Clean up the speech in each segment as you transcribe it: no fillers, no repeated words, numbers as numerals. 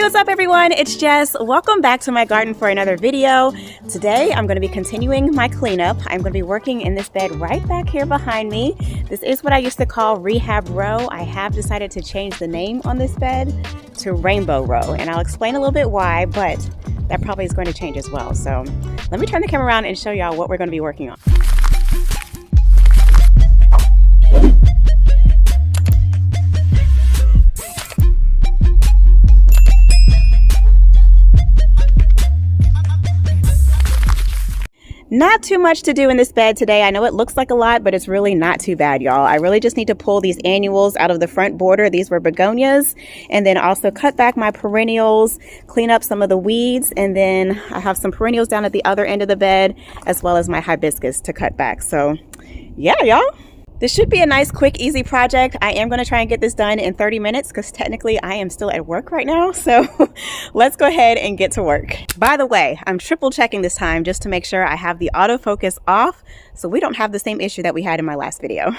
what's up everyone? It's Jess. Welcome back to my garden for another video. Today I'm going to be continuing my cleanup. I'm going to be working in this bed right back here behind me. This is what I used to call Rehab Row. I have decided to change the name on this bed to Rainbow Row, and I'll explain a little bit why, but that probably is going to change as well. So let me turn the camera around and show y'all what we're going to be working on. Not too much to do in this bed today. I know it looks like a lot, but it's really not too bad, y'all. I really just need to pull these annuals out of the front border. These were begonias, and then also cut back my perennials, clean up some of the weeds, and then I have some perennials down at the other end of the bed, as well as my hibiscus to cut back. So yeah, y'all. This should be a nice, quick, easy project. I am going to try and get this done in 30 minutes because technically I am still at work right now. So let's go ahead and get to work. By the way, I'm triple checking this time just to make sure I have the autofocus off so we don't have the same issue that we had in my last video.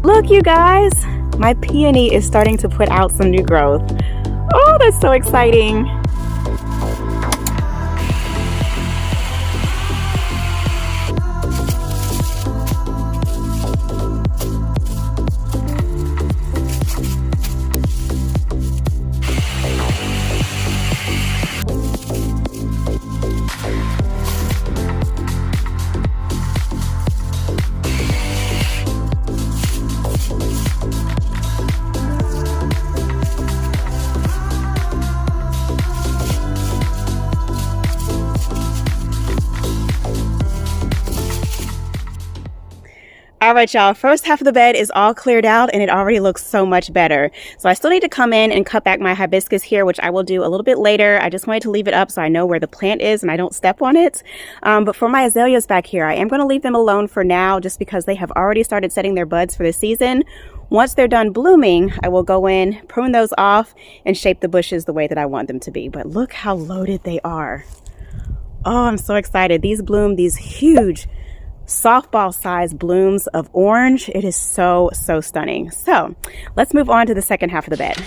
Look, you guys, my peony is starting to put out some new growth. Oh, that's so exciting. All right, y'all, first half of the bed is all cleared out and it already looks so much better. So I still need to come in and cut back my hibiscus here, which I will do a little bit later. I just wanted to leave it up so I know where the plant is and I don't step on it. But for my azaleas back here, I am going to leave them alone for now just because they have already started setting their buds for the season. Once they're done blooming, I will go in, prune those off, and shape the bushes the way that I want them to be. But look how loaded they are. Oh, I'm so excited. These bloom these huge softball size blooms of orange. It is so stunning. So let's move on to the second half of the bed.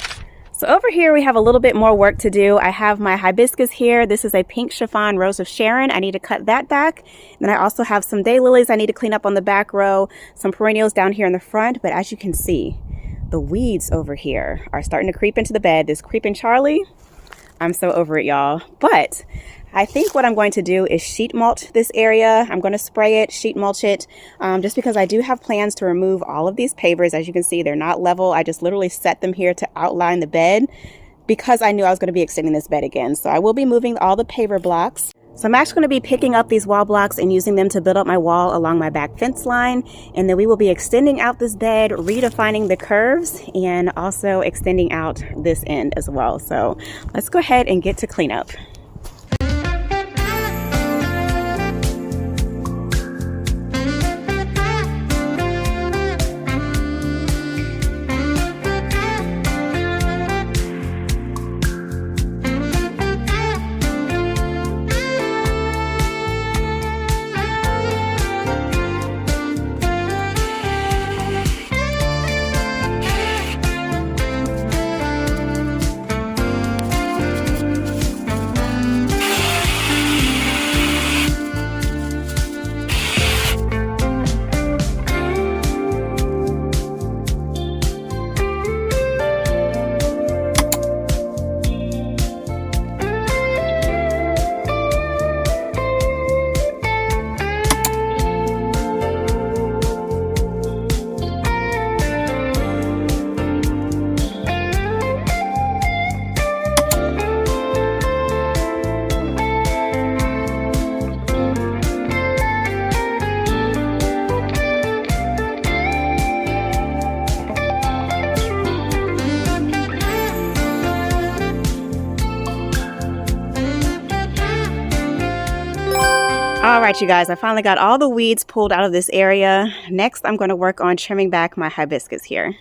So over here we have a little bit more work to do. I have my hibiscus here. This is a pink chiffon rose of Sharon. I need to cut that back. And then I also have some daylilies I need to clean up on the back row, some perennials down here in the front. But as you can see, the weeds over here are starting to creep into the bed. This creeping Charlie, I'm so over it, y'all. But I think what I'm going to do is sheet mulch this area. I'm going to spray it, sheet mulch it, just because I do have plans to remove all of these pavers. As you can see, they're not level. I just literally set them here to outline the bed because I knew I was going to be extending this bed again. So I will be moving all the paver blocks. So I'm actually going to be picking up these wall blocks and using them to build up my wall along my back fence line. And then we will be extending out this bed, redefining the curves, and also extending out this end as well. So let's go ahead and get to cleanup. All right, you guys, I finally got all the weeds pulled out of this area. Next, I'm going to work on trimming back my hibiscus here.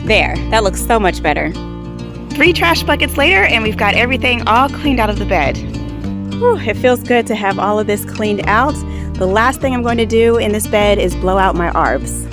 There, that looks so much better. 3 trash buckets later, and we've got everything all cleaned out of the bed. Whew, it feels good to have all of this cleaned out. The last thing I'm going to do in this bed is blow out my arbs.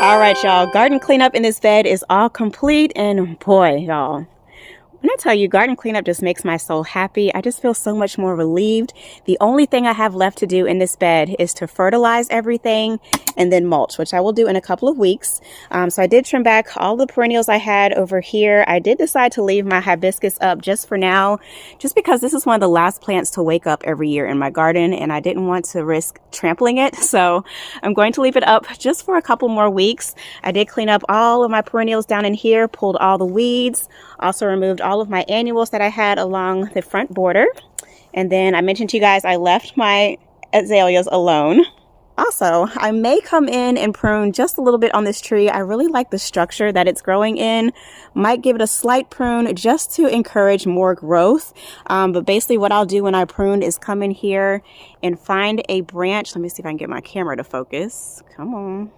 All right, y'all, garden cleanup in this bed is all complete, and boy, y'all, when I tell you garden cleanup just makes my soul happy, I just feel so much more relieved. The only thing I have left to do in this bed is to fertilize everything and then mulch, which I will do in a couple of weeks. So I did trim back all the perennials I had over here. I did decide to leave my hibiscus up just for now, just because this is one of the last plants to wake up every year in my garden, and I didn't want to risk trampling it. So I'm going to leave it up just for a couple more weeks. I did clean up all of my perennials down in here, pulled all the weeds, also removed all of my annuals that I had along the front border. And then I mentioned to you guys I left my azaleas alone. Also, I may come in and prune just a little bit on this tree. I really like the structure that it's growing in. Might give it a slight prune just to encourage more growth. But basically what I'll do when I prune is come in here and find a branch. Let me see if I can get my camera to focus. Come on.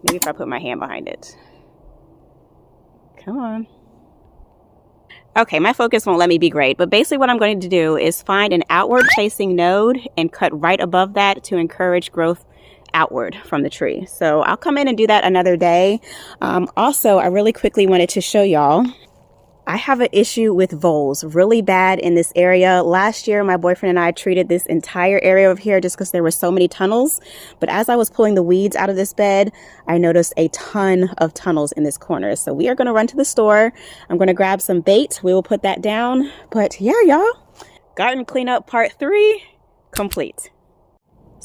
Maybe if I put my hand behind it. Come on. Okay, my focus won't let me be great, but basically what I'm going to do is find an outward facing node and cut right above that to encourage growth outward from the tree. So I'll come in and do that another day. Also, I really quickly wanted to show y'all, I have an issue with voles really bad in this area. Last year, my boyfriend and I treated this entire area over here just because there were so many tunnels. But as I was pulling the weeds out of this bed, I noticed a ton of tunnels in this corner. So we are going to run to the store. I'm going to grab some bait. We will put that down. But yeah, y'all, garden cleanup part 3 complete.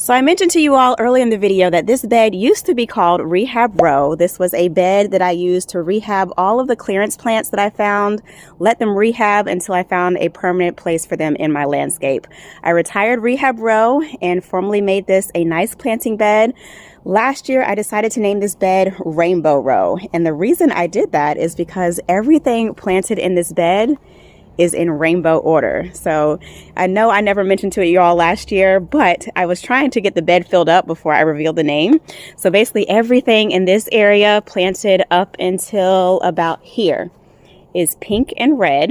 So I mentioned to you all early in the video that this bed used to be called Rehab Row. This was a bed that I used to rehab all of the clearance plants that I found, let them rehab until I found a permanent place for them in my landscape. I retired Rehab Row and formally made this a nice planting bed. Last year, I decided to name this bed Rainbow Row. And the reason I did that is because everything planted in this bed is in rainbow order. So I know I never mentioned to you all last year, but I was trying to get the bed filled up before I revealed the name. So basically everything in this area planted up until about here is pink and red.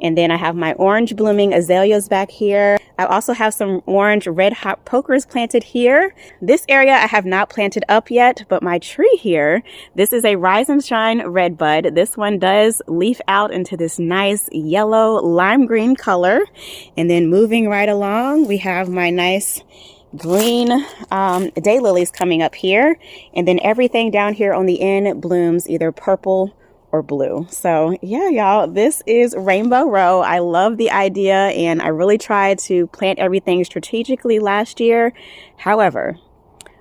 And then I have my orange blooming azaleas back here. I also have some orange red hot pokers planted here. This area I have not planted up yet, but my tree here, this is a Rise and Shine red bud. This one does leaf out into this nice yellow lime green color. And then moving right along, we have my nice green daylilies coming up here. And then everything down here on the end blooms either purple or blue. So yeah, y'all, this is Rainbow Row. I love the idea and I really tried to plant everything strategically last year. However,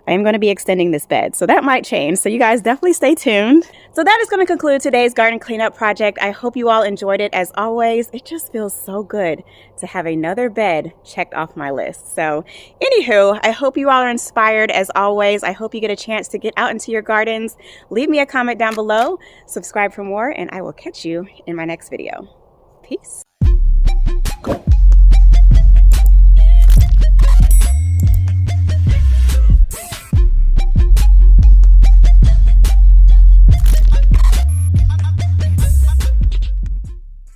I am going to be extending this bed, so that might change. So you guys definitely stay tuned. So that is going to conclude today's garden cleanup project. I hope you all enjoyed it. As always, it just feels so good to have another bed checked off my list. So anywho, I hope you all are inspired. As always, I hope you get a chance to get out into your gardens. Leave me a comment down below, subscribe for more, and I will catch you in my next video. Peace.